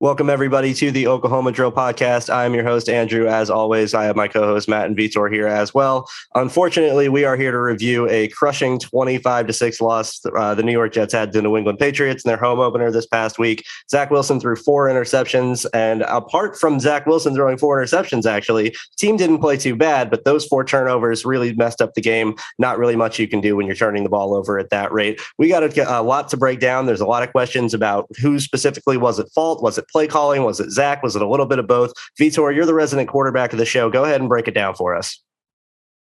Welcome, everybody, to the Oklahoma Drill Podcast. I am your host, Andrew. As always, I have my co-hosts, Matt and Vitor, here as well. Unfortunately, we are here to review a crushing 25-6 loss the New York Jets had to New England Patriots in their home opener this past week. Zach Wilson threw 4 interceptions, and apart from Zach Wilson throwing 4 interceptions, actually, the team didn't play too bad, but those 4 turnovers really messed up the game. Not really much you can do when you're turning the ball over at that rate. We got a lot to break down. There's a lot of questions about who specifically was at fault. Was it play calling? Was it Zach? Was it a little bit of both? Vitor, you're the resident quarterback of the show. Go ahead and break it down for us.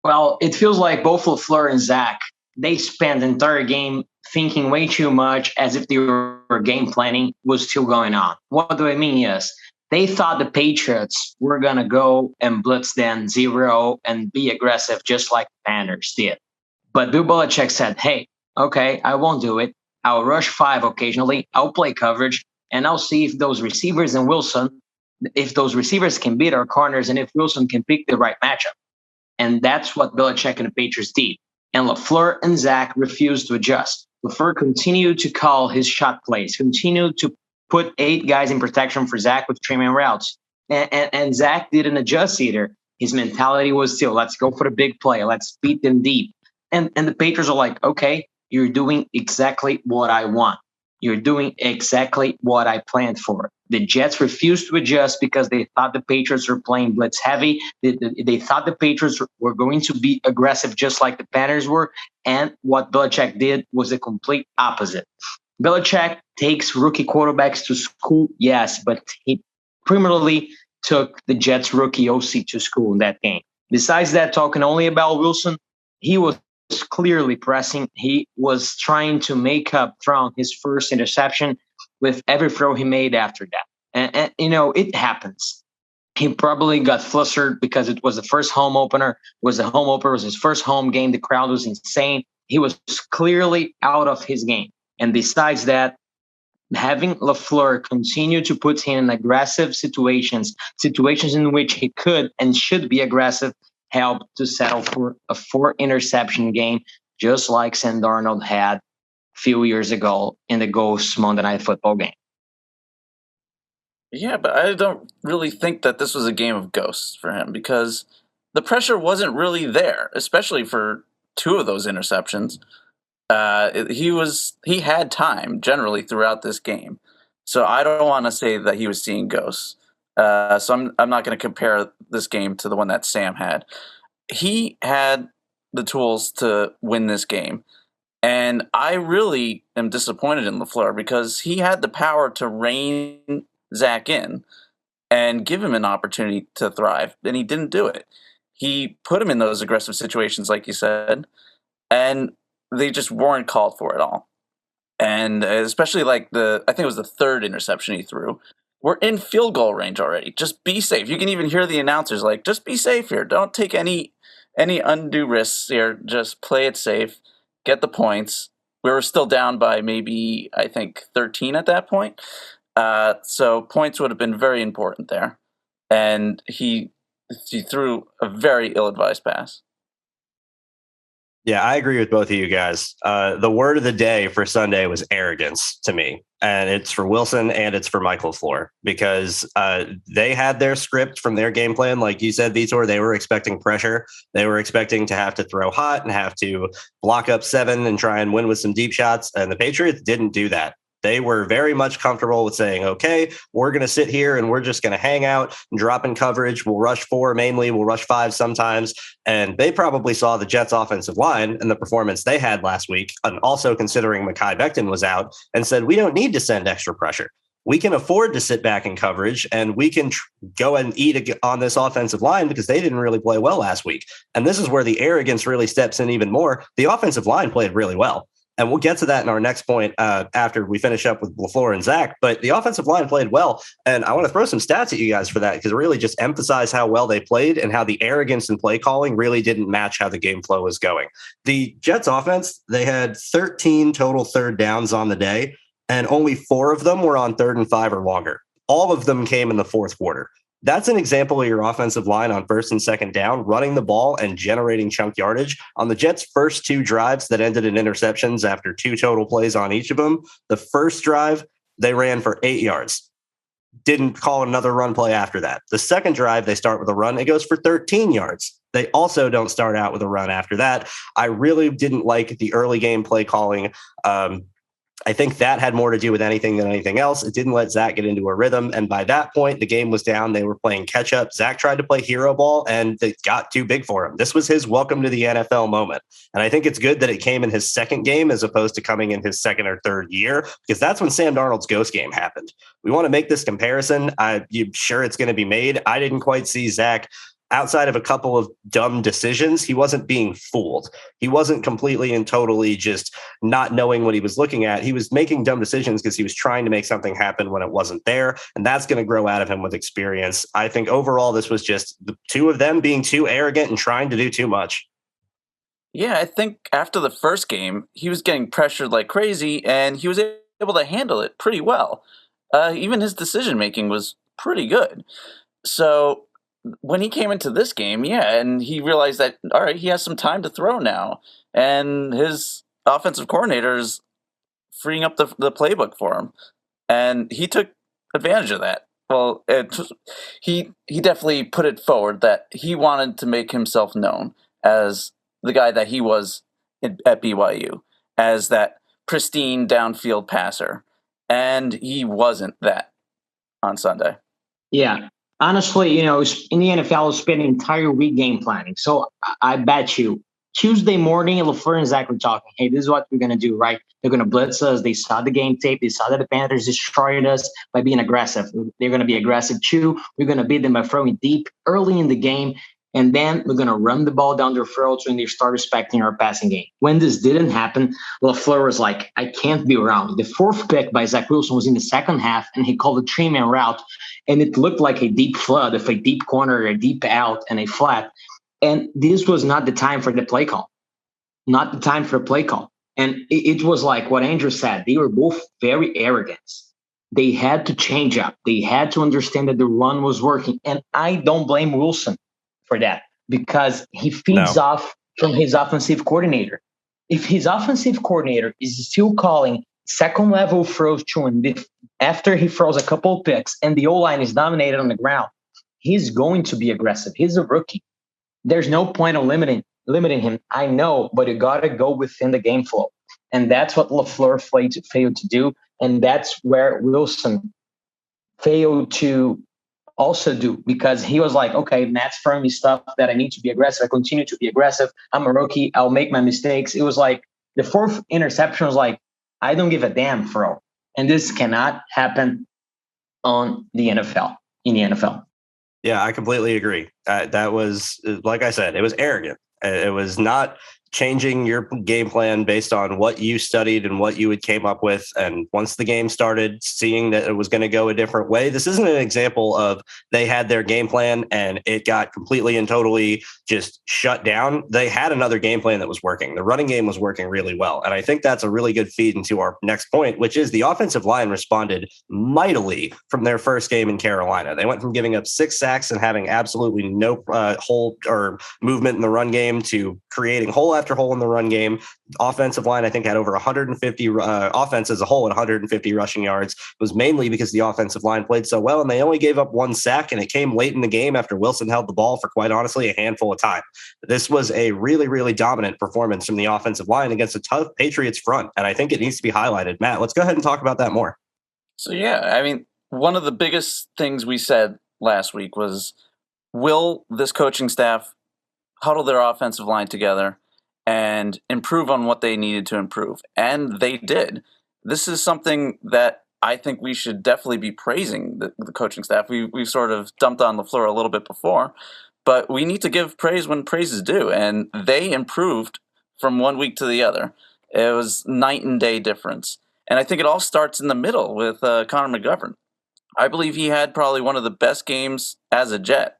Well, it feels like both LaFleur and Zach, they spent the entire game thinking way too much as if their game planning was still going on. What do I mean is they thought the Patriots were going to go and blitz them 0 and be aggressive just like the Panthers did. But Bill Belichick said, hey, okay, I won't do it. I'll rush 5 occasionally. I'll play coverage. And I'll see if those receivers and Wilson, if those receivers can beat our corners and if Wilson can pick the right matchup. And that's what Belichick and the Patriots did. And LaFleur and Zach refused to adjust. LaFleur continued to call his shot plays, continued to put 8 guys in protection for Zach with 3-man routes. And Zach didn't adjust either. His mentality was still, let's go for the big play. Let's beat them deep. And the Patriots are like, okay, you're doing exactly what I want. You're doing exactly what I planned for. The Jets refused to adjust because they thought the Patriots were playing blitz heavy. They thought the Patriots were going to be aggressive just like the Panthers were. And what Belichick did was the complete opposite. Belichick takes rookie quarterbacks to school, yes, but he primarily took the Jets rookie OC to school in that game. Besides that, talking only about Wilson, he was clearly pressing. He was trying to make up from his first interception with every throw he made after that. And it happens. He probably got flustered because it was the first home opener. It was his first home game. The crowd was insane. He was clearly out of his game. And besides that, having LaFleur continue to put him in aggressive situations in which he could and should be aggressive, helped to settle for a 4 interception game, just like Sam Darnold had a few years ago in the Ghost Monday Night Football game. Yeah, but I don't really think that this was a game of ghosts for him because the pressure wasn't really there, especially for 2 of those interceptions. He had time generally throughout this game, so I don't want to say that he was seeing ghosts. So I'm not going to compare this game to the one that Sam had. He had the tools to win this game, and I really am disappointed in LaFleur because he had the power to rein Zach in and give him an opportunity to thrive, and he didn't do it. He put him in those aggressive situations, like you said, and they just weren't called for at all. And especially I think it was the 3rd interception he threw. We're in field goal range already. Just be safe. You can even hear the announcers like, just be safe here. Don't take any undue risks here. Just play it safe. Get the points. We were still down by maybe, I think, 13 at that point. So points would have been very important there. And he threw a very ill-advised pass. Yeah, I agree with both of you guys. The word of the day for Sunday was arrogance to me. And it's for Wilson and it's for Michael LaFleur because they had their script from their game plan. Like you said, Vitor, they were expecting pressure. They were expecting to have to throw hot and have to block up 7 and try and win with some deep shots. And the Patriots didn't do that. They were very much comfortable with saying, okay, we're going to sit here and we're just going to hang out and drop in coverage. We'll rush 4 mainly. We'll rush 5 sometimes. And they probably saw the Jets offensive line and the performance they had last week. And also considering Mekhi Becton was out and said, we don't need to send extra pressure. We can afford to sit back in coverage and we can go and eat on this offensive line because they didn't really play well last week. And this is where the arrogance really steps in even more. The offensive line played really well. And we'll get to that in our next point after we finish up with LaFleur and Zach. But the offensive line played well. And I want to throw some stats at you guys for that because it really just emphasize how well they played and how the arrogance in play calling really didn't match how the game flow was going. The Jets offense, they had 13 total 3rd downs on the day, and only 4 of them were on 3rd and 5 or longer. All of them came in the 4th quarter. That's an example of your offensive line on 1st and 2nd down, running the ball and generating chunk yardage. On the Jets' first 2 drives that ended in interceptions after 2 total plays on each of them, the first drive, they ran for 8 yards. didn't call another run play after that. The second drive, they start with a run. It goes for 13 yards. They also don't start out with a run after that. I really didn't like the early game play calling. I think that had more to do with anything than anything else. It didn't let Zach get into a rhythm. And by that point, the game was down. They were playing catch up. Zach tried to play hero ball and it got too big for him. This was his welcome to the NFL moment. And I think it's good that it came in his second game as opposed to coming in his second or third year, because that's when Sam Darnold's ghost game happened. We want to make this comparison. I'm sure it's going to be made. I didn't quite see Zach outside of a couple of dumb decisions. He wasn't being fooled. He wasn't completely and totally just not knowing what he was looking at. He was making dumb decisions because he was trying to make something happen when it wasn't there. And that's going to grow out of him with experience. I think overall, this was just the two of them being too arrogant and trying to do too much. Yeah, I think after the first game, he was getting pressured like crazy, and he was able to handle it pretty well. Even his decision making was pretty good. So when he came into this game, yeah, and he realized that, all right, he has some time to throw now, and his offensive coordinator is freeing up the playbook for him, and he took advantage of that. Well, he definitely put it forward that he wanted to make himself known as the guy that he was at BYU, as that pristine downfield passer, and he wasn't that on Sunday. Yeah. Honestly, in the NFL, we spend an entire week game planning. So I bet you Tuesday morning, LaFleur and Zach were talking, hey, this is what we're going to do, right? They're going to blitz us. They saw the game tape. They saw that the Panthers destroyed us by being aggressive. They're going to be aggressive too. We're going to beat them by throwing deep early in the game. And then we're going to run the ball down their throats when they start respecting our passing game. When this didn't happen, LaFleur was like, I can't be around. The fourth pick by Zach Wilson was in the second half, and he called a three-man route. And it looked like a deep flood of a deep corner, a deep out, and a flat. And this was not the time for the play call. Not the time for a play call. And it was like what Andrew said. They were both very arrogant. They had to change up. They had to understand that the run was working. And I don't blame Wilson for that, because he feeds off from his offensive coordinator. If his offensive coordinator is still calling second level throws to him after he throws a couple of picks and the O-line is dominated on the ground, he's going to be aggressive. He's a rookie. There's no point of limiting him. I know, but you got to go within the game flow. And that's what LaFleur failed to do. And that's where Wilson failed to also do, because he was like, okay, Matt's throwing me stuff that I need to be aggressive. I continue to be aggressive. I'm a rookie. I'll make my mistakes. It was like the fourth interception was like, I don't give a damn, throw. And this cannot happen in the NFL. Yeah, I completely agree. That was, like I said, it was arrogant. It was not changing your game plan based on what you studied and what you had came up with. And once the game started, seeing that it was going to go a different way. This isn't an example of they had their game plan and it got completely and totally just shut down. They had another game plan that was working. The running game was working really well. And I think that's a really good feed into our next point, which is the offensive line responded mightily from their first game in Carolina. They went from giving up 6 sacks and having absolutely no hole or movement in the run game to creating hole after hole in the run game. Offensive line, I think, had over 150 offense as a whole at 150 rushing yards. It was mainly because the offensive line played so well, and they only gave up 1 sack, and it came late in the game after Wilson held the ball for, quite honestly, a handful of time. This was a really, really dominant performance from the offensive line against a tough Patriots front, and I think it needs to be highlighted. Matt, let's go ahead and talk about that more. So, yeah, I mean, one of the biggest things we said last week was, will this coaching staff huddle their offensive line together and improve on what they needed to improve? And they did. This is something that I think we should definitely be praising the coaching staff. We've sort of dumped on LaFleur a little bit before, but we need to give praise when praise is due. And they improved from one week to the other. It was night and day difference. And I think it all starts in the middle with Connor McGovern. I believe he had probably one of the best games as a Jet.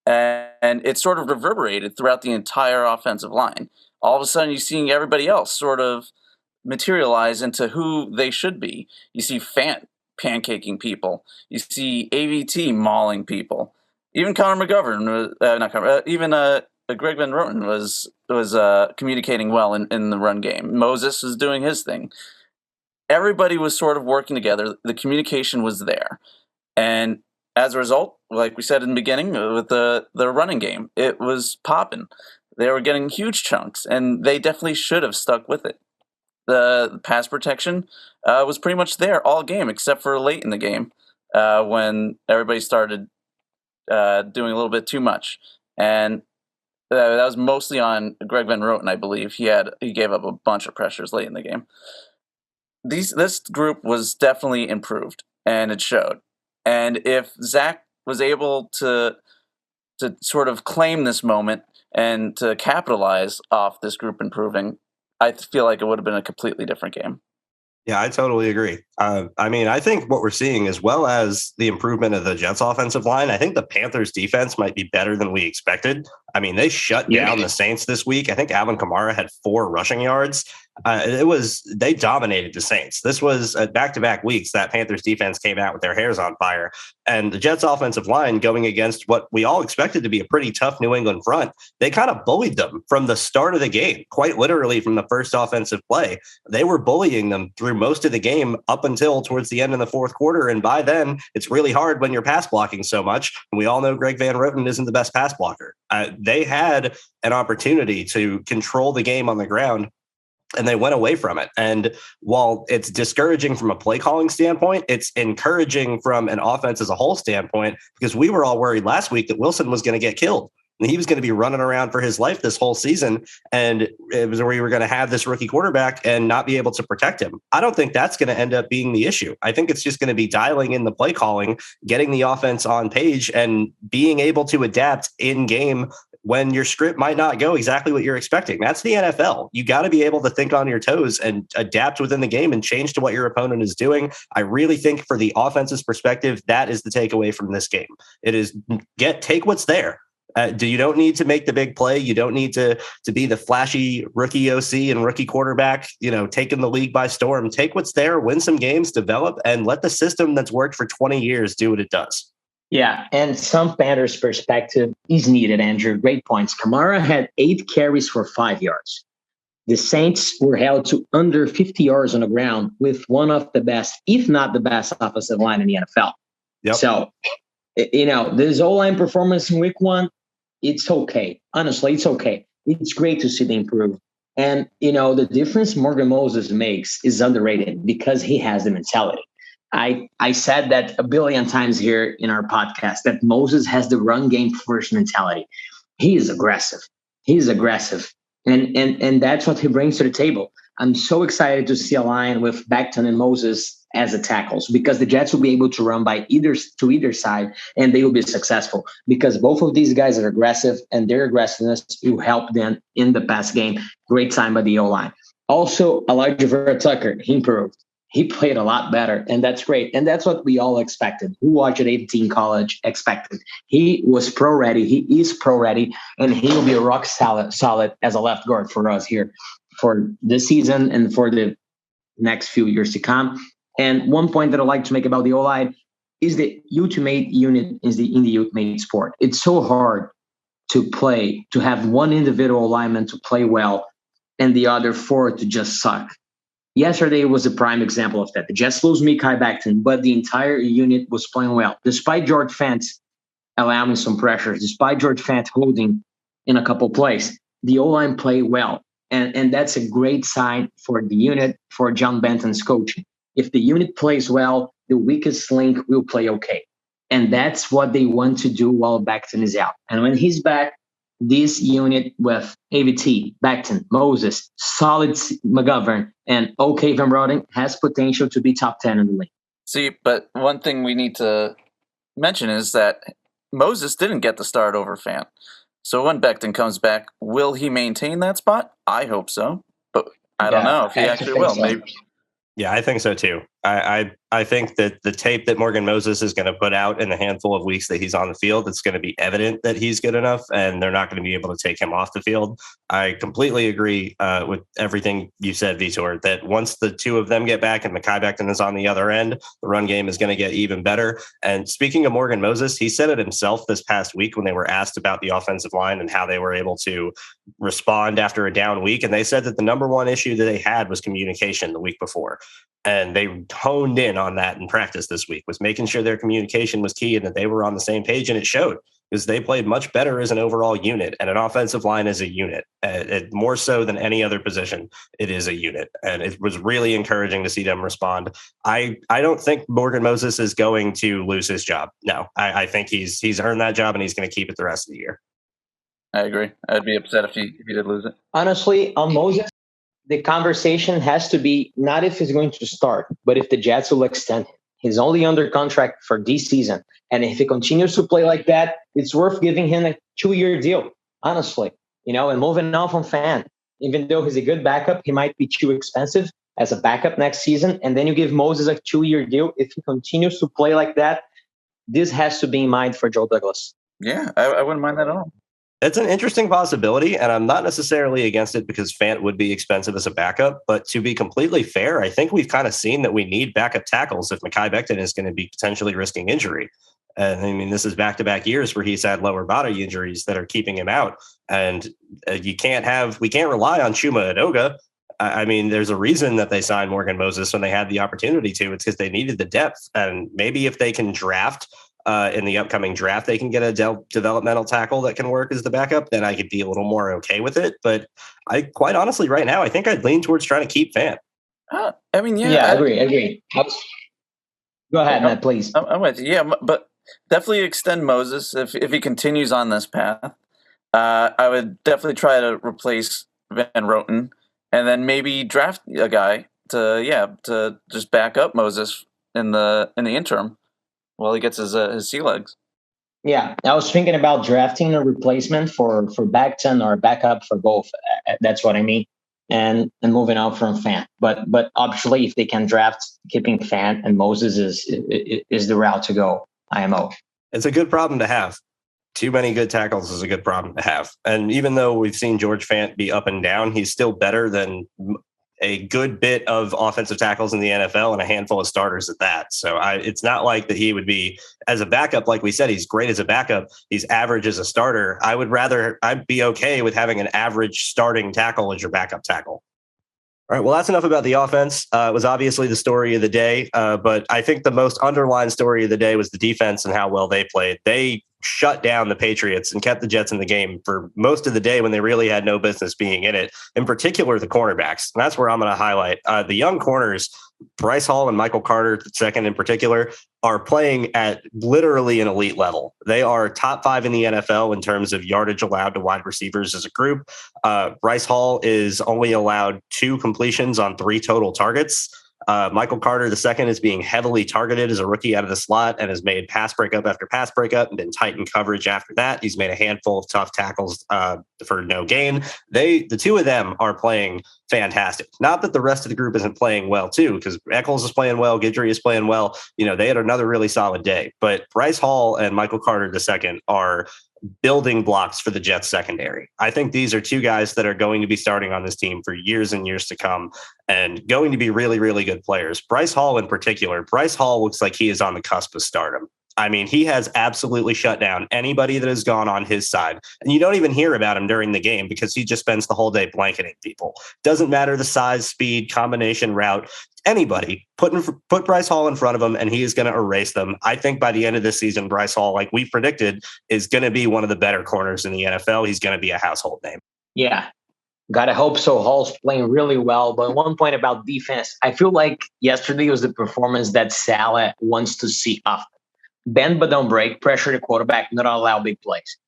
And it sort of reverberated throughout the entire offensive line. All of a sudden, you're seeing everybody else sort of materialize into who they should be. You see Fant pancaking people. You see AVT mauling people. Even Connor McGovern, Greg Van Roten was communicating well in the run game. Moses was doing his thing. Everybody was sort of working together. The communication was there. And as a result, like we said in the beginning, with the running game, it was popping. They were getting huge chunks, and they definitely should have stuck with it. The pass protection was pretty much there all game, except for late in the game when everybody started doing a little bit too much. And that was mostly on Greg Van Roten, I believe. He gave up a bunch of pressures late in the game. This group was definitely improved, and it showed. And if Zach was able to sort of claim this moment and to capitalize off this group improving, I feel like it would have been a completely different game. Yeah, I totally agree. I mean, I think what we're seeing, as well as the improvement of the Jets offensive line, I think the Panthers defense might be better than we expected. I mean, they shut down the Saints this week. I think Alvin Kamara had 4 rushing yards. They dominated the Saints. This was back-to-back weeks that Panthers defense came out with their hairs on fire. And the Jets offensive line, going against what we all expected to be a pretty tough New England front, they kind of bullied them from the start of the game, quite literally from the first offensive play. They were bullying them through most of the game up until towards the end of the fourth quarter. And by then, it's really hard when you're pass blocking so much. And we all know Greg Van Roten isn't the best pass blocker. They had an opportunity to control the game on the ground, and they went away from it. And while it's discouraging from a play calling standpoint, it's encouraging from an offense as a whole standpoint, because we were all worried last week that Wilson was going to get killed. And he was going to be running around for his life this whole season. And it was where we were going to have this rookie quarterback and not be able to protect him. I don't think that's going to end up being the issue. I think it's just going to be dialing in the play calling, getting the offense on page, and being able to adapt in game when your script might not go exactly what you're expecting. That's the NFL. You got to be able to think on your toes and adapt within the game and change to what your opponent is doing. I really think for the offense's perspective, that is the takeaway from this game. It is take what's there. You don't need to make the big play. You don't need to be the flashy rookie OC and rookie quarterback, taking the league by storm. Take what's there, win some games, develop, and let the system that's worked for 20 years do what it does. Yeah, and some Panthers perspective is needed, Andrew. Great points. Kamara had 8 carries for 5 yards. The Saints were held to under 50 yards on the ground with one of the best, if not the best, offensive line in the NFL. Yep. So, this O-line performance in week 1, it's okay. Honestly, it's okay. It's great to see the improve. And, the difference Morgan Moses makes is underrated because he has the mentality. I said that a billion times here in our podcast that Moses has the run game first mentality. He is aggressive. And that's what he brings to the table. I'm so excited to see a line with Becton and Moses as the tackles, because the Jets will be able to run to either side, and they will be successful because both of these guys are aggressive, and their aggressiveness will help them in the pass game. Great time by the O-line. Also, Elijah Vera Tucker, he improved. He played a lot better, and that's great. And that's what we all expected. Who watched at 18 college expected. He was pro ready. He is pro ready, and he will be a rock solid as a left guard for us here for this season and for the next few years to come. And one point that I'd like to make about the O-line is the ultimate unit in the ultimate sport. It's so hard to have one individual lineman to play well and the other 4 to just suck. Yesterday was a prime example of that. The Jets lose Mekhi Becton, but the entire unit was playing well. Despite George Fant allowing some pressures, despite George Fant holding in a couple plays, the O-line played well. And that's a great sign for the unit, for John Benton's coaching. If the unit plays well, the weakest link will play okay. And that's what they want to do while Becton is out. And when he's back, this unit with AVT, Becton, Moses, solid McGovern, and OK Van Roten has potential to be top 10 in the league. See, but one thing we need to mention is that Moses didn't get the start over Fant. So when Becton comes back, will he maintain that spot? I hope so, but I don't know if he actually will. So. Maybe. Yeah, I think so too. I think that the tape that Morgan Moses is going to put out in the handful of weeks that he's on the field, it's going to be evident that he's good enough, and they're not going to be able to take him off the field. I completely agree with everything you said, Vitor, that once the two of them get back and Mekhi Becton is on the other end, the run game is going to get even better. And speaking of Morgan Moses, he said it himself this past week when they were asked about the offensive line and how they were able to respond after a down week. And they said that the number one issue that they had was communication the week before. And they honed in on that in practice this week, was making sure their communication was key and that they were on the same page. And it showed because they played much better as an overall unit, and an offensive line is a unit. More so than any other position, it is a unit. And it was really encouraging to see them respond. I don't think Morgan Moses is going to lose his job. No, I think he's earned that job and he's going to keep it the rest of the year. I agree. I'd be upset if he did lose it. Honestly, on Moses, the conversation has to be not if he's going to start, but if the Jets will extend him. He's only under contract for this season. And if he continues to play like that, it's worth giving him a 2-year deal, honestly. And moving on from Fan. Even though he's a good backup, he might be too expensive as a backup next season. And then you give Moses a 2-year deal. If he continues to play like that, this has to be in mind for Joe Douglas. Yeah, I wouldn't mind that at all. It's an interesting possibility, and I'm not necessarily against it because Fant would be expensive as a backup. But to be completely fair, I think we've kind of seen that we need backup tackles if Mekhi Becton is going to be potentially risking injury. And I mean, this is back-to-back years where he's had lower body injuries that are keeping him out. And we can't rely on Chuma Edoga. I mean, there's a reason that they signed Morgan Moses when they had the opportunity to. It's because they needed the depth. And maybe if they can draft in the upcoming draft, they can get a developmental tackle that can work as the backup, then I could be a little more okay with it. But I quite honestly, right now, I think I'd lean towards trying to keep Fant. I agree. Go ahead, Matt, please. I'm with you. Yeah, but definitely extend Moses if he continues on this path. I would definitely try to replace Van Roten and then maybe draft a guy to just back up Moses in the interim while he gets his sea legs. Yeah, I was thinking about drafting a replacement for Becton or backup for both. That's what I mean, and moving on from Fant. But obviously, if they can draft, keeping Fant and Moses is the route to go. IMO. It's a good problem to have. Too many good tackles is a good problem to have. And even though we've seen George Fant be up and down, he's still better than a good bit of offensive tackles in the NFL and a handful of starters at that. So it's not like that he would be as a backup. Like we said, he's great as a backup. He's average as a starter. I'd be okay with having an average starting tackle as your backup tackle. All right, well, that's enough about the offense. It was obviously the story of the day, but I think the most underlined story of the day was the defense and how well they played. They shut down the Patriots and kept the Jets in the game for most of the day when they really had no business being in it, in particular the cornerbacks. And that's where I'm going to highlight. The young corners, Bryce Hall and Michael Carter II in particular, are playing at literally an elite level. They are top 5 in the NFL in terms of yardage allowed to wide receivers as a group. Bryce Hall is only allowed 2 completions on 3 total targets. Michael Carter II is being heavily targeted as a rookie out of the slot and has made pass breakup after pass breakup and been tight in coverage after that. He's made a handful of tough tackles for no gain. The 2 of them are playing fantastic. Not that the rest of the group isn't playing well too, because Eccles is playing well, Guidry is playing well. They had another really solid day. But Bryce Hall and Michael Carter II are building blocks for the Jets secondary. I think these are 2 guys that are going to be starting on this team for years and years to come and going to be really, really good players. Bryce Hall in particular, Bryce Hall looks like he is on the cusp of stardom. I mean, he has absolutely shut down anybody that has gone on his side. And you don't even hear about him during the game because he just spends the whole day blanketing people. Doesn't matter the size, speed, combination, route. Anybody, put Bryce Hall in front of him and he is going to erase them. I think by the end of this season, Bryce Hall, like we predicted, is going to be one of the better corners in the NFL. He's going to be a household name. Yeah, gotta hope so. Hall's playing really well. But one point about defense, I feel like yesterday was the performance that Saleh wants to see often. Bend but don't break, pressure the quarterback, not allow big plays.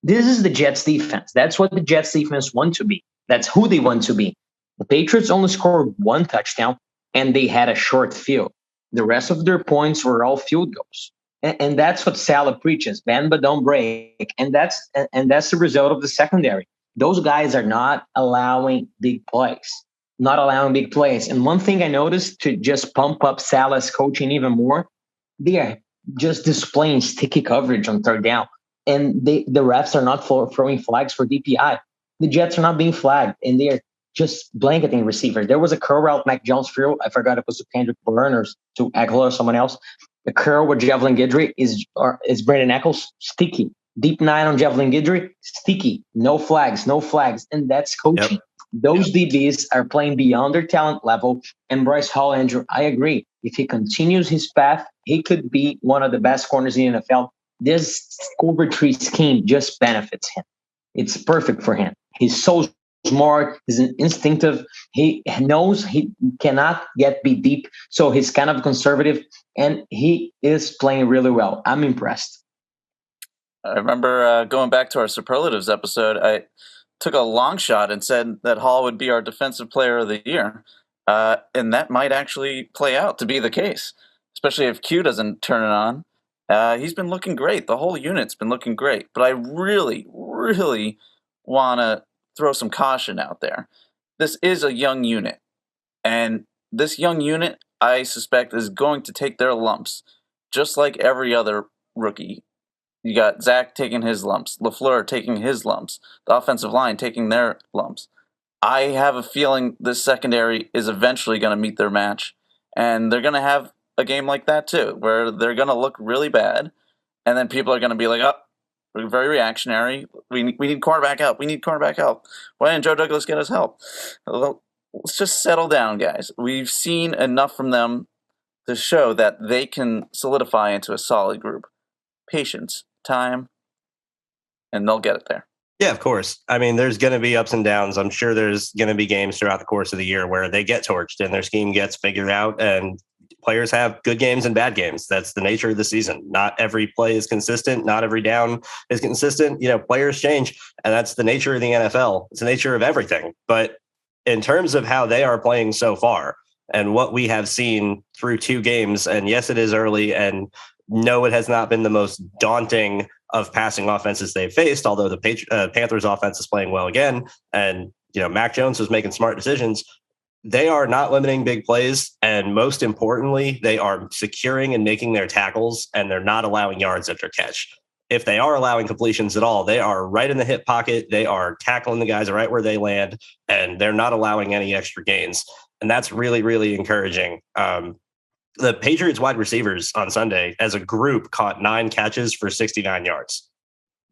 This is the Jets defense. That's what the Jets defense want to be. That's who they want to be. The Patriots only scored 1 touchdown and they had a short field. The rest of their points were all field goals. And that's what Saleh preaches, bend but don't break. And that's the result of the secondary. Those guys are not allowing big plays. And one thing I noticed to just pump up Saleh's coaching even more, they are just displaying sticky coverage on third down. And the refs are not throwing flags for DPI. The Jets are not being flagged, and they are just blanketing receivers. There was a curl route Mac Jones threw. I forgot it was to Kendrick Bourne or to Eckler or someone else. The curl with Javelin Guidry is Brandon Eccles, sticky. Deep 9 on Javelin Guidry, sticky. No flags. And that's coaching. Those DBs are playing beyond their talent level. And Bryce Hall, Andrew, I agree. If he continues his path, he could be one of the best corners in the NFL. This cover tree scheme just benefits him. It's perfect for him. He's so smart. He's instinctive. He knows he cannot get beat deep, so he's kind of conservative, and he is playing really well. I'm impressed. I remember going back to our superlatives episode, I took a long shot and said that Hall would be our defensive player of the year. And that might actually play out to be the case, especially if Q doesn't turn it on. He's been looking great. The whole unit's been looking great. But I really, really want to throw some caution out there. This is a young unit. And this young unit, I suspect, is going to take their lumps, just like every other rookie. You got Zach taking his lumps, LaFleur taking his lumps, the offensive line taking their lumps. I have a feeling this secondary is eventually going to meet their match, and they're going to have a game like that too, where they're going to look really bad, and then people are going to be like, oh, we're very reactionary. We need cornerback help. We need cornerback help. Why didn't Joe Douglas get us help? Well, let's just settle down, guys. We've seen enough from them to show that they can solidify into a solid group. Patience, time, and they'll get it there. Yeah, of course. I mean, there's going to be ups and downs. I'm sure there's going to be games throughout the course of the year where they get torched and their scheme gets figured out, and players have good games and bad games. That's the nature of the season. Not every play is consistent. Not every down is consistent. Players change, and that's the nature of the NFL. It's the nature of everything. But in terms of how they are playing so far and what we have seen through 2 games, and yes, it is early, and no, it has not been the most daunting of passing offenses they've faced, although the Panthers offense is playing well again. And, Mac Jones was making smart decisions. They are not limiting big plays. And most importantly, they are securing and making their tackles, and they're not allowing yards after catch. If they are allowing completions at all, they are right in the hip pocket. They are tackling the guys right where they land, and they're not allowing any extra gains. And that's really, really encouraging. The Patriots wide receivers on Sunday as a group caught 9 catches for 69 yards,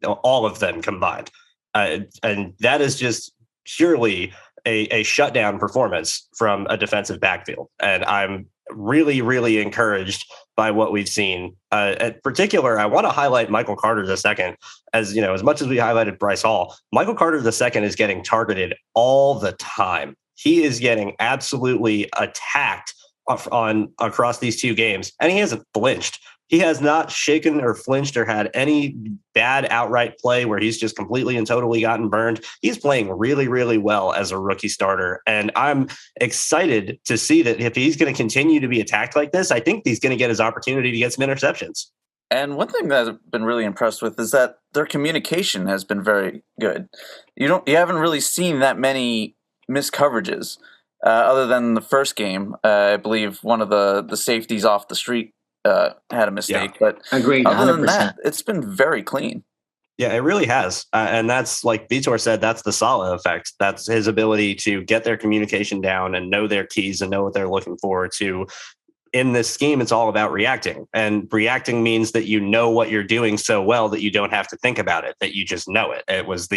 all of them combined. And that is just purely a shutdown performance from a defensive backfield. And I'm really, really encouraged by what we've seen. In particular, I want to highlight Michael Carter II. As much as we highlighted Bryce Hall, Michael Carter II is getting targeted all the time. He is getting absolutely attacked across these 2 games, and he hasn't flinched. He has not shaken or flinched or had any bad outright play where he's just completely and totally gotten burned. He's playing really, really well as a rookie starter, and I'm excited to see that if he's going to continue to be attacked like this, I think he's going to get his opportunity to get some interceptions. And one thing that I've been really impressed with is that their communication has been very good. You haven't really seen that many missed coverages. Other than the first game, I believe one of the safeties off the street had a mistake. Yeah. But agreed, other 100%. than that, it's been very clean. Yeah, it really has. And that's, like Vitor said, that's the Saleh effect. That's his ability to get their communication down and know their keys and know what they're looking for to. In this scheme, it's all about reacting. And reacting means that you know what you're doing so well that you don't have to think about it, that you just know it. It was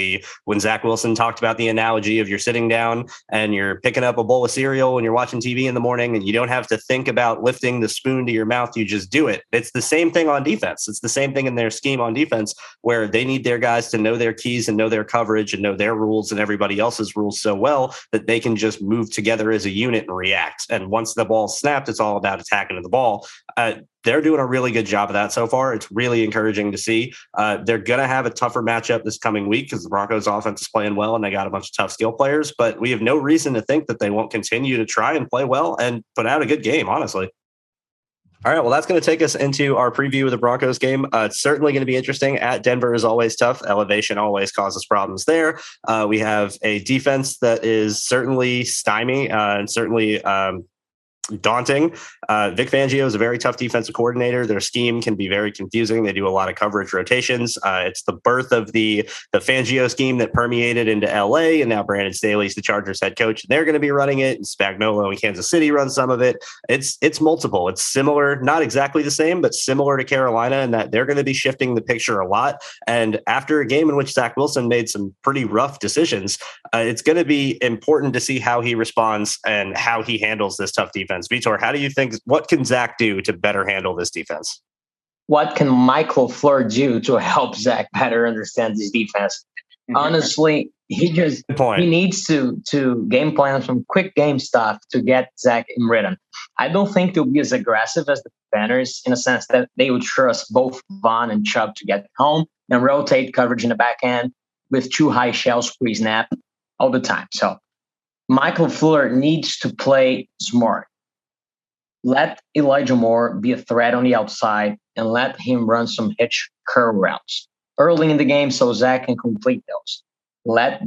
when Zach Wilson talked about the analogy of you're sitting down and you're picking up a bowl of cereal when you're watching TV in the morning, and you don't have to think about lifting the spoon to your mouth. You just do it. It's the same thing on defense. It's the same thing in their scheme on defense, where they need their guys to know their keys and know their coverage and know their rules and everybody else's rules so well that they can just move together as a unit and react. And once the ball's snapped, it's all about attacking the ball. They're doing a really good job of that so far. It's really encouraging to see. They're going to have a tougher matchup this coming week because the Broncos offense is playing well and they got a bunch of tough skill players, but we have no reason to think that they won't continue to try and play well and put out a good game, honestly. All right, well, that's going to take us into our preview of the Broncos game. It's certainly going to be interesting. At Denver is always tough. Elevation always causes problems there. We have a defense that is certainly stymied and certainly daunting. Vic Fangio is a very tough defensive coordinator. Their scheme can be very confusing. They do a lot of coverage rotations. It's the birth of the Fangio scheme that permeated into LA, and now Brandon Staley's the Chargers head coach. They're going to be running it, and Spagnuolo in Kansas City runs some of it. It's multiple. It's similar, not exactly the same, but similar to Carolina in that they're going to be shifting the picture a lot. And after a game in which Zach Wilson made some pretty rough decisions, it's going to be important to see how he responds and how he handles this tough defense. Vitor, how do you think, what can Zach do to better handle this defense? What can Michael Fleur do to help Zach better understand this defense? Honestly, he needs to game plan some quick game stuff to get Zach in rhythm. I don't think they'll be as aggressive as the Banners in a sense that they would trust both Vaughn and Chubb to get home and rotate coverage in the back end with two high shells pre-snap all the time. So Michael Fleur needs to play smart. Let Elijah Moore be a threat on the outside and let him run some hitch curl routes early in the game so Zach can complete those. Let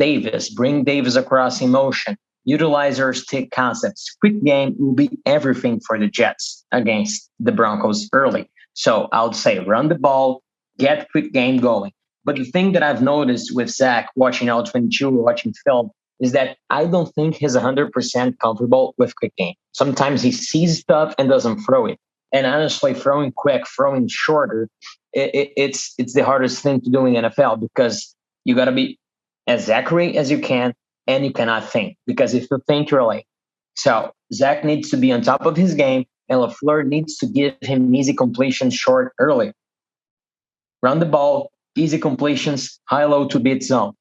bring Davis across in motion. Utilize our stick concepts. Quick game will be everything for the Jets against the Broncos early. So I would say run the ball, get quick game going. But the thing that I've noticed with Zach watching All 22, watching film, is that I don't think he's 100% comfortable with quick game. Sometimes he sees stuff and doesn't throw it. And honestly, throwing quick, throwing shorter, it's the hardest thing to do in the NFL because you got to be as accurate as you can and you cannot think. Because if you think, you're late. So Zach needs to be on top of his game and LaFleur needs to give him easy completions short early. Run the ball, easy completions, high-low to beat zone.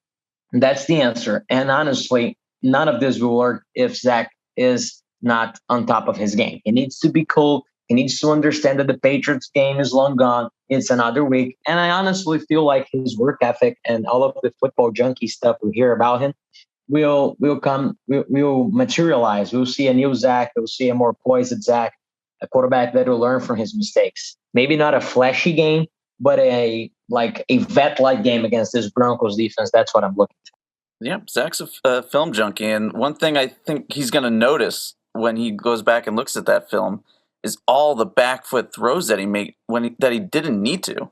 That's the answer. And honestly, none of this will work if Zach is not on top of his game. He needs to be cool. He needs to understand that the Patriots game is long gone. It's another week. And I honestly feel like his work ethic and all of the football junkie stuff we hear about him will materialize. We'll see a new Zach. We'll see a more poised Zach, a quarterback that will learn from his mistakes. Maybe not a flashy game, but a vet-like game against this Broncos defense. That's what I'm looking for. Yeah, Zach's a film junkie, and one thing I think he's going to notice when he goes back and looks at that film is all the back foot throws that he made that he didn't need to.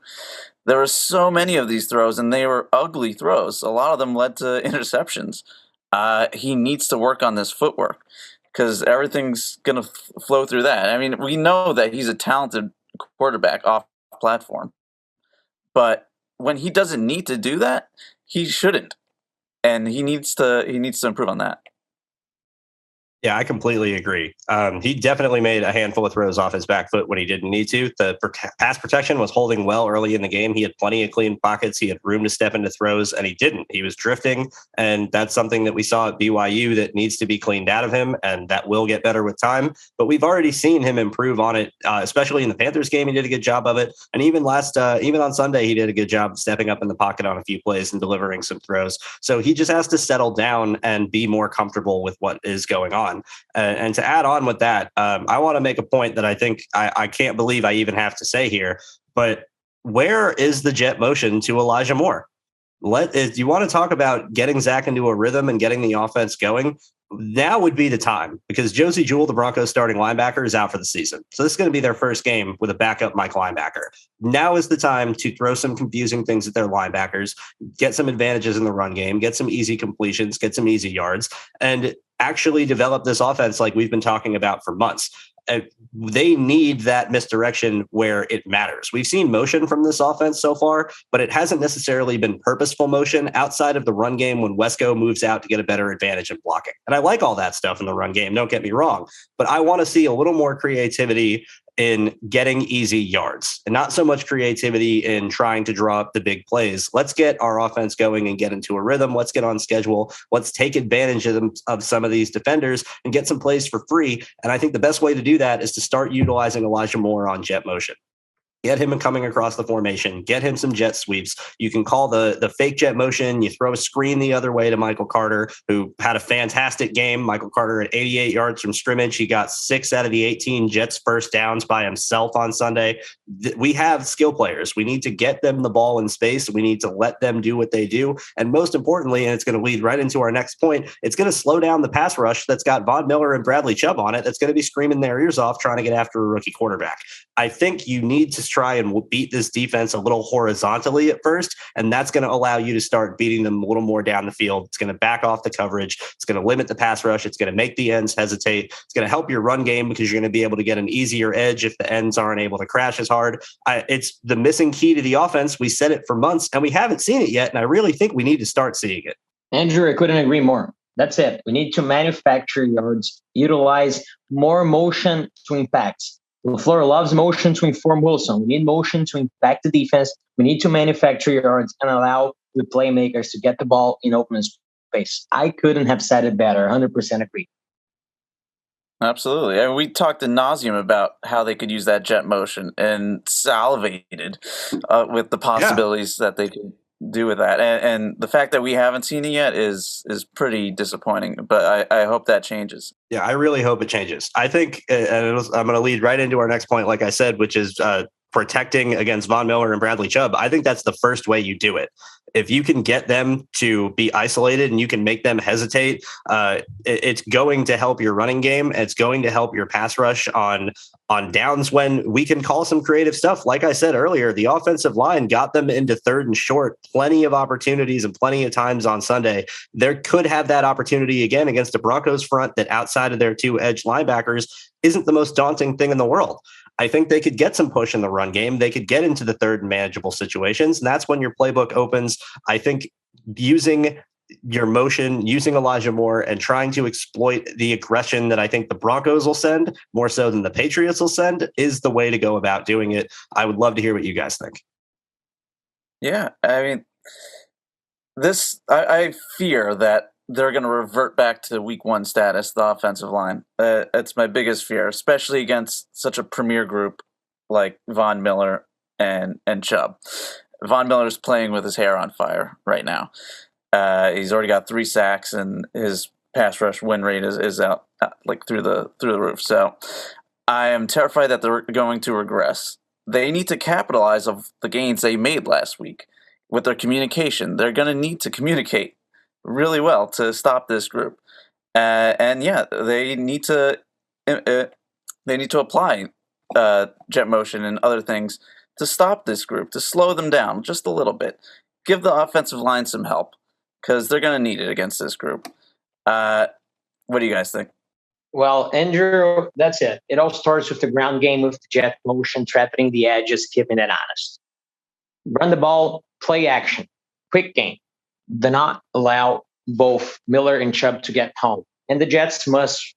There were so many of these throws, and they were ugly throws. A lot of them led to interceptions. He needs to work on this footwork because everything's going to flow through that. I mean, we know that he's a talented quarterback off platform. But when he doesn't need to do that, he shouldn't, and he needs to improve on that. Yeah, I completely agree. He definitely made a handful of throws off his back foot when he didn't need to. The pass protection was holding well early in the game. He had plenty of clean pockets. He had room to step into throws, and he didn't. He was drifting, and that's something that we saw at BYU that needs to be cleaned out of him, and that will get better with time. But we've already seen him improve on it, especially in the Panthers game. He did a good job of it, and even on Sunday, he did a good job of stepping up in the pocket on a few plays and delivering some throws. So he just has to settle down and be more comfortable with what is going on. And to add on with that, I want to make a point that I think I can't believe I even have to say here, but where is the jet motion to Elijah Moore? If you want to talk about getting Zach into a rhythm and getting the offense going, now would be the time because Josie Jewell, the Broncos starting linebacker, is out for the season. So this is going to be their first game with a backup Mike linebacker. Now is the time to throw some confusing things at their linebackers, get some advantages in the run game, get some easy completions, get some easy yards, and actually develop this offense like we've been talking about for months. They need that misdirection where it matters. We've seen motion from this offense so far, but it hasn't necessarily been purposeful motion outside of the run game when Wesco moves out to get a better advantage in blocking. And I like all that stuff in the run game, don't get me wrong, but I want to see a little more creativity in getting easy yards and not so much creativity in trying to draw up the big plays. Let's get our offense going and get into a rhythm. Let's get on schedule. Let's take advantage of some of these defenders and get some plays for free. And I think the best way to do that is to start utilizing Elijah Moore on jet motion. Get him coming across the formation. Get him some jet sweeps. You can call the fake jet motion. You throw a screen the other way to Michael Carter, who had a fantastic game. Michael Carter at 88 yards from scrimmage. He got 6 out of the 18 Jets first downs by himself on Sunday. We have skill players. We need to get them the ball in space. We need to let them do what they do. And most importantly, and it's going to lead right into our next point, it's going to slow down the pass rush that's got Von Miller and Bradley Chubb on it. That's going to be screaming their ears off trying to get after a rookie quarterback. I think you need to try and beat this defense a little horizontally at first, and that's going to allow you to start beating them a little more down the field. It's going to back off the coverage. It's going to limit the pass rush. It's going to make the ends hesitate. It's going to help your run game because you're going to be able to get an easier edge if the ends aren't able to crash as hard. It's the missing key to the offense. We said it for months, and we haven't seen it yet, and I really think we need to start seeing it. Andrew, I couldn't agree more. That's it. We need to manufacture yards, utilize more motion to impact. LaFleur loves motion to inform Wilson. We need motion to impact the defense. We need to manufacture yards and allow the playmakers to get the ball in open space. I couldn't have said it better. 100% agree. Absolutely. And we talked ad nauseum about how they could use that jet motion and salivated with the possibilities that they could do with that. And the fact that we haven't seen it yet is pretty disappointing, but I hope that changes. Yeah, I really hope it changes. I think, I'm going to lead right into our next point, like I said, which is protecting against Von Miller and Bradley Chubb. I think that's the first way you do it. If you can get them to be isolated and you can make them hesitate, it's going to help your running game. It's going to help your pass rush on downs when we can call some creative stuff. Like I said earlier, the offensive line got them into third and short, plenty of opportunities and plenty of times on Sunday. There could have that opportunity again against the Broncos front that outside of their two edge linebackers isn't the most daunting thing in the world. I think they could get some push in the run game. They could get into the third and manageable situations. And that's when your playbook opens. I think using your motion, using Elijah Moore and trying to exploit the aggression that I think the Broncos will send more so than the Patriots will send is the way to go about doing it. I would love to hear what you guys think. Yeah. I mean, I fear that they're going to revert back to week one status, the offensive line. It's my biggest fear, especially against such a premier group like Von Miller and Chubb. Von Miller's playing with his hair on fire right now. He's already got 3 sacks, and his pass rush win rate is out like through the roof. So I am terrified that they're going to regress. They need to capitalize on the gains they made last week with their communication. They're going to need to communicate really well to stop this group, and yeah, they need to apply jet motion and other things to stop this group, to slow them down just a little bit. Give the offensive line some help because they're going to need it against this group. What do you guys think? Well, Andrew, that's it. It all starts with the ground game, with the jet motion, trapping the edges, keeping it honest. Run the ball, play action, quick game. Do not allow both Miller and Chubb to get home. And the Jets must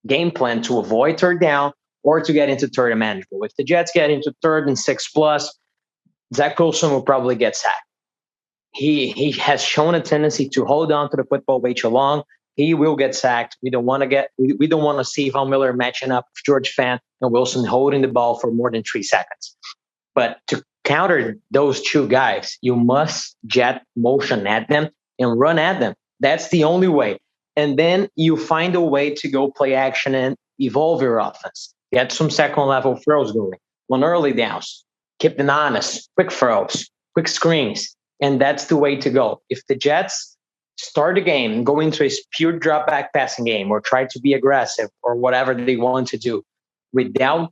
game plan to avoid third down or to get into third and manageable. If the Jets get into third and 6+, Zach Wilson will probably get sacked. He has shown a tendency to hold on to the football way too long. He will get sacked. We don't want to see Von Miller matching up with George Fant and Wilson holding the ball for more than 3 seconds. But to counter those two guys, you must jet motion at them and run at them. That's the only way. And then you find a way to go play action and evolve your offense. Get some second level throws going on early downs. Keep them honest. Quick throws, quick screens. And that's the way to go. If the Jets start a game and go into a pure drop back passing game or try to be aggressive or whatever they want to do without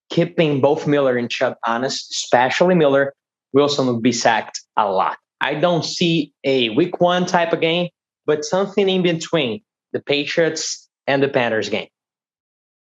keeping both Miller and Chubb honest, especially Miller, Wilson will be sacked a lot. I don't see a week one type of game, but something in between the Patriots and the Panthers game.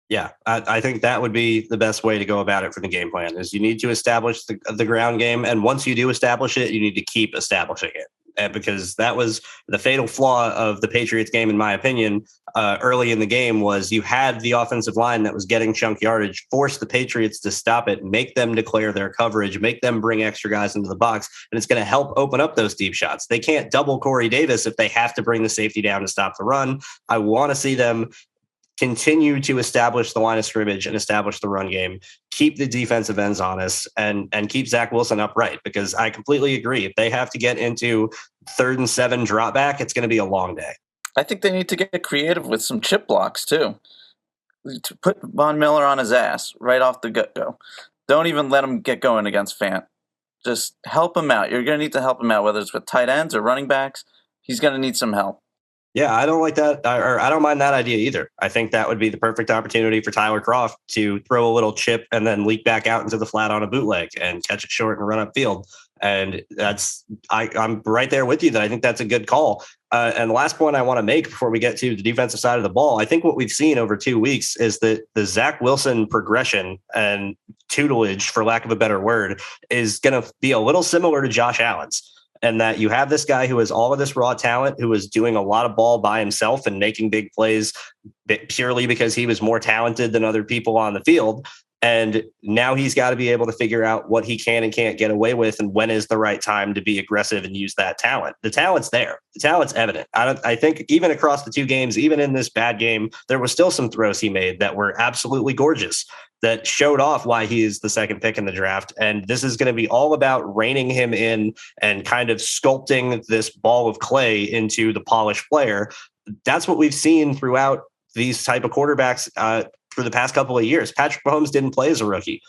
Yeah, I think that would be the best way to go about it for the game plan is you need to establish the ground game. And once you do establish it, you need to keep establishing it. Because that was the fatal flaw of the Patriots game, in my opinion, early in the game was you had the offensive line that was getting chunk yardage, force the Patriots to stop it, make them declare their coverage, make them bring extra guys into the box, and it's going to help open up those deep shots. They can't double Corey Davis if they have to bring the safety down to stop the run. I want to see them continue to establish the line of scrimmage and establish the run game, keep the defensive ends honest, and keep Zach Wilson upright. Because I completely agree. If they have to get into 3rd and 7 drop back, it's going to be a long day. I think they need to get creative with some chip blocks too. To put Von Miller on his ass right off the get-go. Don't even let him get going against Fant. Just help him out. You're going to need to help him out, whether it's with tight ends or running backs. He's going to need some help. Yeah, I don't like that, or I don't mind that idea either. I think that would be the perfect opportunity for Tyler Kroft to throw a little chip and then leak back out into the flat on a bootleg and catch it short and run upfield. And I'm right there with you that I think that's a good call. And the last point I want to make before we get to the defensive side of the ball, I think what we've seen over 2 weeks is that the Zach Wilson progression and tutelage, for lack of a better word, is going to be a little similar to Josh Allen's. And that you have this guy who has all of this raw talent, who is doing a lot of ball by himself and making big plays purely because he was more talented than other people on the field. And now he's got to be able to figure out what he can and can't get away with, and when is the right time to be aggressive and use that talent. The talent's there. The talent's evident. I think even across the 2 games, even in this bad game, there was still some throws he made that were absolutely gorgeous, that showed off why he is the 2nd pick in the draft. And this is going to be all about reining him in and kind of sculpting this ball of clay into the polished player. That's what we've seen throughout these type of quarterbacks for the past couple of years. Patrick Mahomes didn't play as a rookie.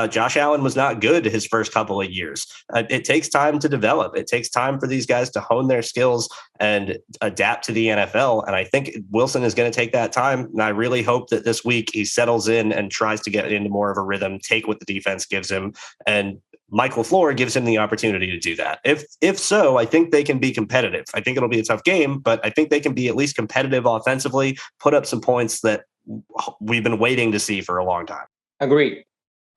Josh Allen was not good his first couple of years. It takes time to develop. It takes time for these guys to hone their skills and adapt to the NFL. And I think Wilson is going to take that time. And I really hope that this week he settles in and tries to get into more of a rhythm, take what the defense gives him. And Mike LaFleur gives him the opportunity to do that. If so, I think they can be competitive. I think it'll be a tough game, but I think they can be at least competitive offensively, put up some points that we've been waiting to see for a long time. Agreed.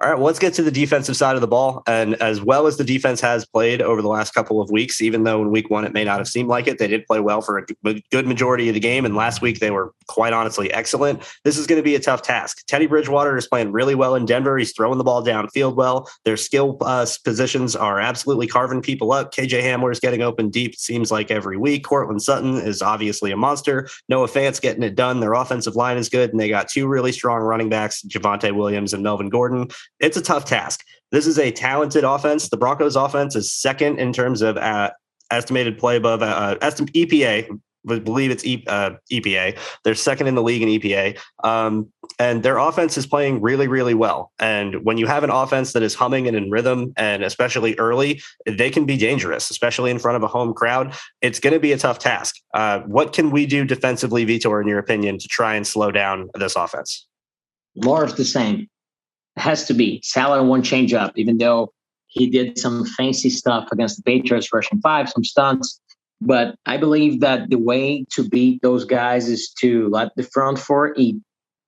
All right, well, let's get to the defensive side of the ball. And as well as the defense has played over the last couple of weeks, even though in week 1 it may not have seemed like it, they did play well for a good majority of the game. And last week they were quite honestly excellent. This is going to be a tough task. Teddy Bridgewater is playing really well in Denver. He's throwing the ball downfield well. Their skill positions are absolutely carving people up. KJ Hamler is getting open deep, it seems like every week. Cortland Sutton is obviously a monster. Noah Fant's getting it done. Their offensive line is good. And they got 2 really strong running backs, Javonte Williams and Melvin Gordon. It's a tough task. This is a talented offense. The Broncos offense is 2nd in terms of estimated play above EPA. I believe it's EPA. They're 2nd in the league in EPA. And their offense is playing really, really well. And when you have an offense that is humming and in rhythm, and especially early, they can be dangerous, especially in front of a home crowd. It's going to be a tough task. What can we do defensively, Vitor, in your opinion, to try and slow down this offense? More of the same. It has to be. Salah won't change up, even though he did some fancy stuff against the Patriots, rushing 5, some stunts. But I believe that the way to beat those guys is to let the front 4 eat,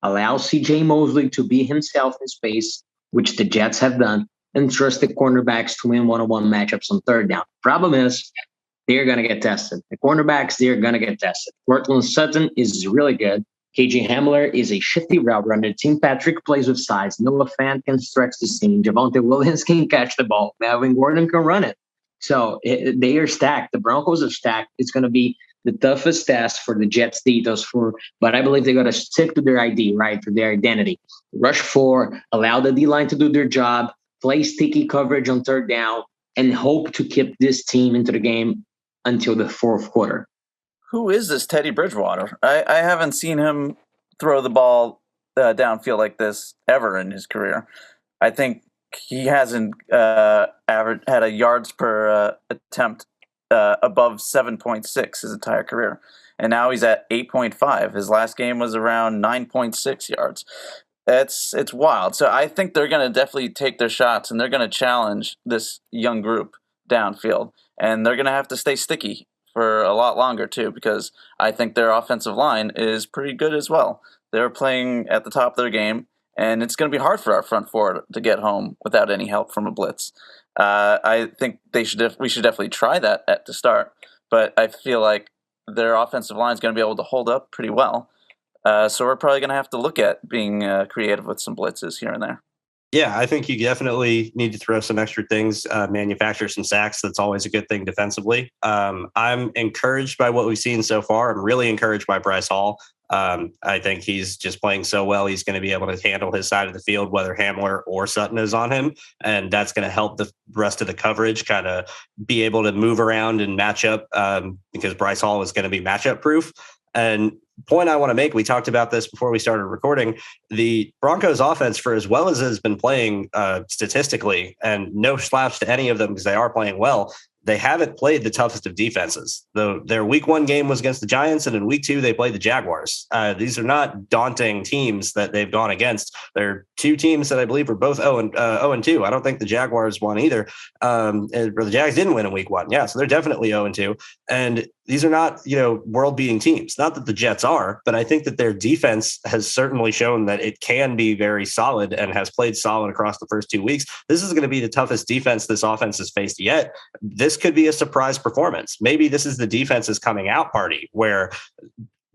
allow CJ Mosley to be himself in space, which the Jets have done, and trust the cornerbacks to win one-on-one matchups on 3rd down. Problem is, they're going to get tested. The cornerbacks, they're going to get tested. Cortland Sutton is really good. KJ Hamler is a shifty route runner. Tim Patrick plays with size. Noah Fant can stretch the seam. Javonte Williams can catch the ball. Melvin Gordon can run it. So they are stacked. The Broncos are stacked. It's going to be the toughest test for the Jets, but I believe they're going to stick to their ID, right, to their identity. Rush 4, allow the D-line to do their job, play sticky coverage on 3rd down, and hope to keep this team into the game until the 4th quarter. Who is this Teddy Bridgewater? I haven't seen him throw the ball downfield like this ever in his career. I think he hasn't had a yards per attempt above 7.6 his entire career. And now he's at 8.5. His last game was around 9.6 yards. It's wild. So I think they're going to definitely take their shots, and they're going to challenge this young group downfield. And they're going to have to stay sticky for a lot longer, too, because I think their offensive line is pretty good as well. They're playing at the top of their game, and it's going to be hard for our front 4 to get home without any help from a blitz. I think we should definitely try that at the start, but I feel like their offensive line is going to be able to hold up pretty well. So we're probably going to have to look at being creative with some blitzes here and there. Yeah, I think you definitely need to throw some extra things, manufacture some sacks. That's always a good thing defensively. I'm encouraged by what we've seen so far. I'm really encouraged by Bryce Hall. I think he's just playing so well. He's going to be able to handle his side of the field, whether Hamler or Sutton is on him. And that's going to help the rest of the coverage kind of be able to move around and match up because Bryce Hall is going to be matchup proof. And point I want to make, we talked about this before we started recording, the Broncos offense, for as well as has been playing statistically, and no slouch to any of them because they are playing well, they haven't played the toughest of defenses. Their week 1 game was against the Giants, and in week 2, they played the Jaguars. These are not daunting teams that they've gone against. They're 2 teams that I believe are both 0-2. I don't think the Jaguars won either. Or the Jags didn't win in week 1. Yeah, so they're definitely 0-2. And these are not, world-beating teams. Not that the Jets are, but I think that their defense has certainly shown that it can be very solid and has played solid across the first 2 weeks. This is going to be the toughest defense this offense has faced yet. This could be a surprise performance. Maybe this is the defense's coming out party where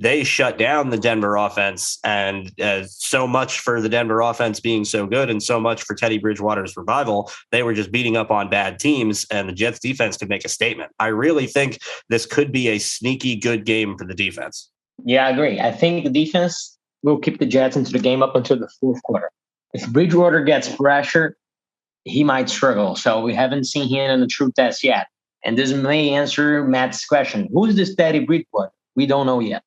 they shut down the Denver offense, and so much for the Denver offense being so good and so much for Teddy Bridgewater's revival. They were just beating up on bad teams, and the Jets defense could make a statement. I really think this could be a sneaky good game for the defense. Yeah, I agree. I think the defense will keep the Jets into the game up until the 4th quarter. If Bridgewater gets pressure, he might struggle. So we haven't seen him in the true test yet. And this may answer Matt's question. Who's this Teddy Bridgewater? We don't know yet.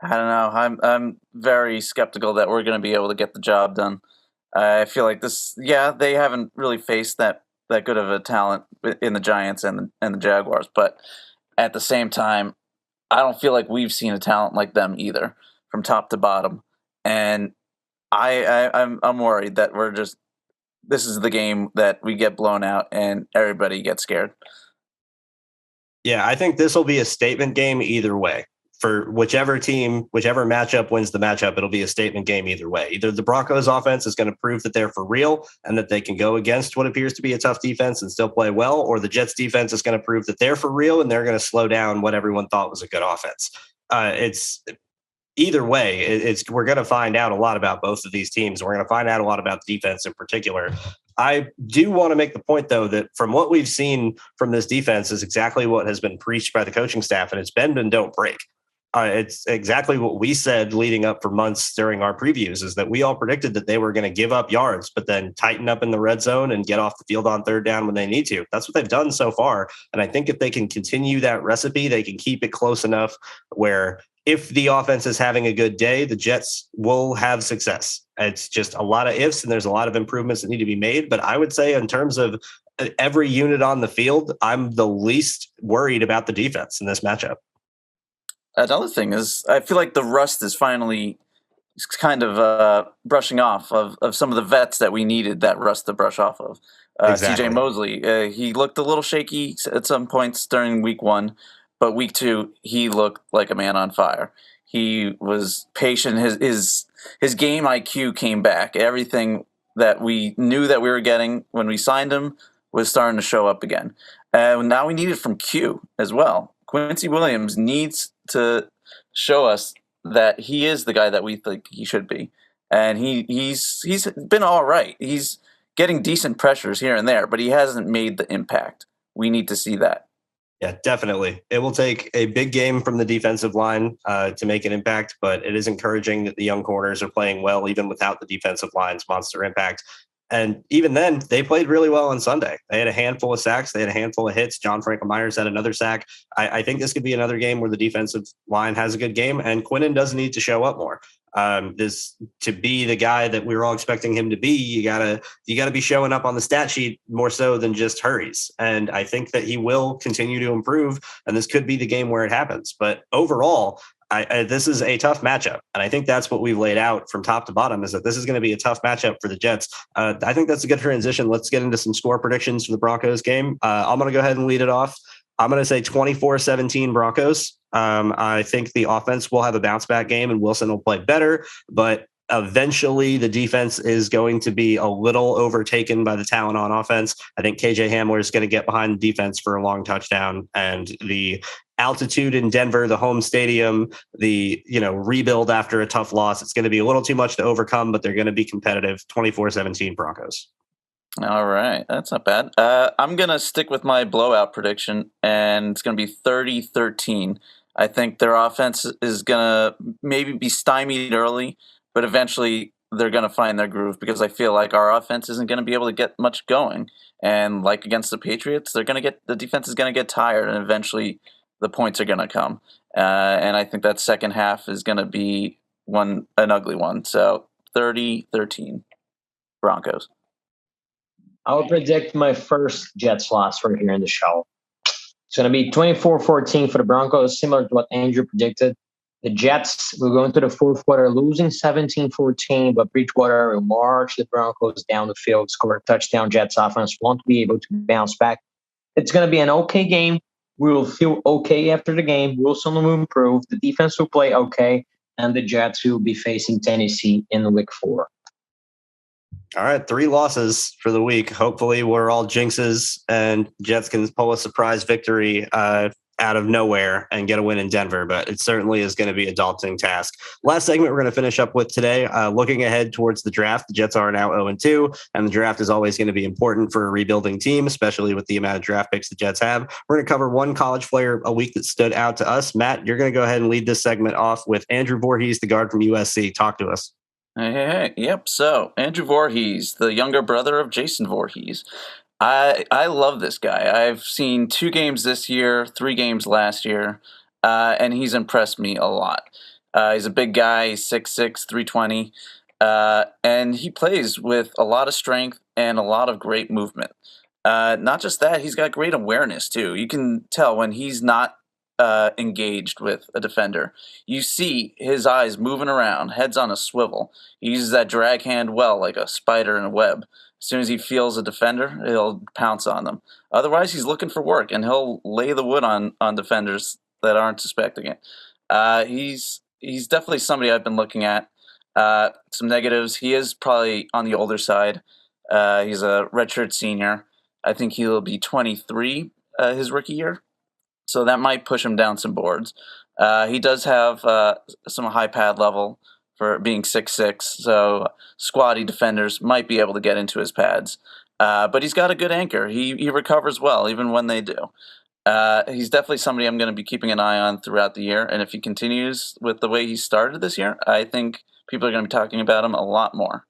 I don't know. I'm very skeptical that we're going to be able to get the job done. I feel like they haven't really faced that good of a talent in the Giants and the Jaguars, but at the same time, I don't feel like we've seen a talent like them either, from top to bottom. And I'm worried that this is the game that we get blown out and everybody gets scared. Yeah, I think this will be a statement game either way. For whichever team, whichever matchup wins the matchup, it'll be a statement game either way. Either the Broncos offense is going to prove that they're for real and that they can go against what appears to be a tough defense and still play well, or the Jets defense is going to prove that they're for real and they're going to slow down what everyone thought was a good offense. It's either way, we're going to find out a lot about both of these teams. We're going to find out a lot about the defense in particular. I do want to make the point, though, that from what we've seen from this defense is exactly what has been preached by the coaching staff, and it's bend and don't break. It's exactly what we said leading up for months during our previews, is that we all predicted that they were going to give up yards, but then tighten up in the red zone and get off the field on 3rd down when they need to. That's what they've done so far. And I think if they can continue that recipe, they can keep it close enough where if the offense is having a good day, the Jets will have success. It's just a lot of ifs, and there's a lot of improvements that need to be made. But I would say in terms of every unit on the field, I'm the least worried about the defense in this matchup. Another thing is, I feel like the rust is finally kind of brushing off of some of the vets that we needed that rust to brush off of. Exactly. CJ Mosley, he looked a little shaky at some points during week 1, but week 2, he looked like a man on fire. He was patient. His game IQ came back. Everything that we knew that we were getting when we signed him was starting to show up again. And now we need it from Q as well. Quincy Williams needs to show us that he is the guy that we think he should be. And he's been all right. He's getting decent pressures here and there, but he hasn't made the impact. We need to see that. Yeah, definitely. It will take a big game from the defensive line to make an impact, but it is encouraging that the young corners are playing well, even without the defensive line's monster impact. And even then, they played really well on Sunday. They had a handful of sacks. They had a handful of hits. John Franklin Myers had another sack. I think this could be another game where the defensive line has a good game, and Quinnen doesn't need to show up more. This to be the guy that we were all expecting him to be, you gotta be showing up on the stat sheet more so than just hurries. And I think that he will continue to improve, and this could be the game where it happens. But overall, this is a tough matchup, and I think that's what we've laid out from top to bottom, is that this is going to be a tough matchup for the Jets. I think that's a good transition. Let's get into some score predictions for the Broncos game. I'm going to go ahead and lead it off. I'm going to say 24-17 Broncos. I think the offense will have a bounce back game and Wilson will play better, but eventually the defense is going to be a little overtaken by the talent on offense. I think KJ Hamler is going to get behind the defense for a long touchdown, and the altitude in Denver, the home stadium, the rebuild after a tough loss, it's going to be a little too much to overcome, but they're going to be competitive. 24-17 Broncos. All right, that's not bad. I'm going to stick with my blowout prediction, and it's going to be 30-13. I think their offense is going to maybe be stymied early, but eventually they're going to find their groove because I feel like our offense isn't going to be able to get much going. And like against the Patriots, the defense is going to get tired, and eventually the points are going to come. And I think that second half is going to be an ugly one. So 30-13 Broncos. I will predict my first Jets loss right here in the show. It's going to be 24-14 for the Broncos, similar to what Andrew predicted. The Jets will go into the fourth quarter losing 17-14, but Bridgewater will march the Broncos down the field, score a touchdown. Jets offense won't be able to bounce back. It's going to be an okay game. We will feel okay after the game. Wilson will improve. The defense will play okay, and the Jets will be facing Tennessee in week 4. All right, 3 losses for the week. Hopefully we're all jinxes and Jets can pull a surprise victory out of nowhere and get a win in Denver, but it certainly is going to be a daunting task. Last segment we're going to finish up with today, looking ahead towards the draft. The Jets are now 0-2, and the draft is always going to be important for a rebuilding team, especially with the amount of draft picks the Jets have. We're going to cover one college player a week that stood out to us. Matt, you're going to go ahead and lead this segment off with Andrew Voorhees, the guard from USC. Talk to us. Hey. Yep. So Andrew Voorhees, the younger brother of Jason Voorhees. I love this guy. I've seen 2 games this year, 3 games last year, and he's impressed me a lot. He's a big guy, he's 6'6", 320, and he plays with a lot of strength and a lot of great movement. Not just that, he's got great awareness too. You can tell when he's not engaged with a defender. You see his eyes moving around, heads on a swivel. He uses that drag hand well, like a spider in a web. As soon as he feels a defender, he'll pounce on them. Otherwise, he's looking for work, and he'll lay the wood on defenders that aren't suspecting it. He's definitely somebody I've been looking at. Some negatives. He is probably on the older side. He's a redshirt senior. I think he'll be 23 his rookie year. So that might push him down some boards. He does have some high pad level for being 6'6", so squatty defenders might be able to get into his pads. But he's got a good anchor. He recovers well, even when they do. He's definitely somebody I'm going to be keeping an eye on throughout the year. And if he continues with the way he started this year, I think people are going to be talking about him a lot more.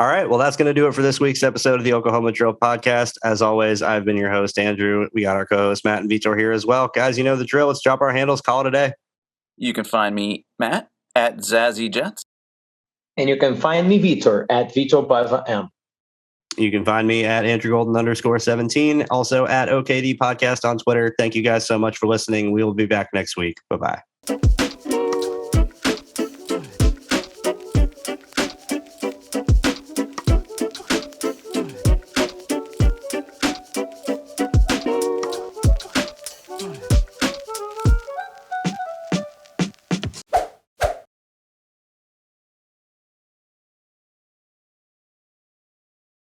All right. Well, that's going to do it for this week's episode of the Oklahoma Drill Podcast. As always, I've been your host, Andrew. We got our co-hosts, Matt and Vitor, here as well. Guys, you know the drill. Let's drop our handles. Call it a day. You can find me, Matt, at Zazzy Jets. And you can find me, Vitor, at Vitor Baiva M. You can find me at Andrew Golden _17, also at OKD Podcast on Twitter. Thank you guys so much for listening. We will be back next week. Bye-bye.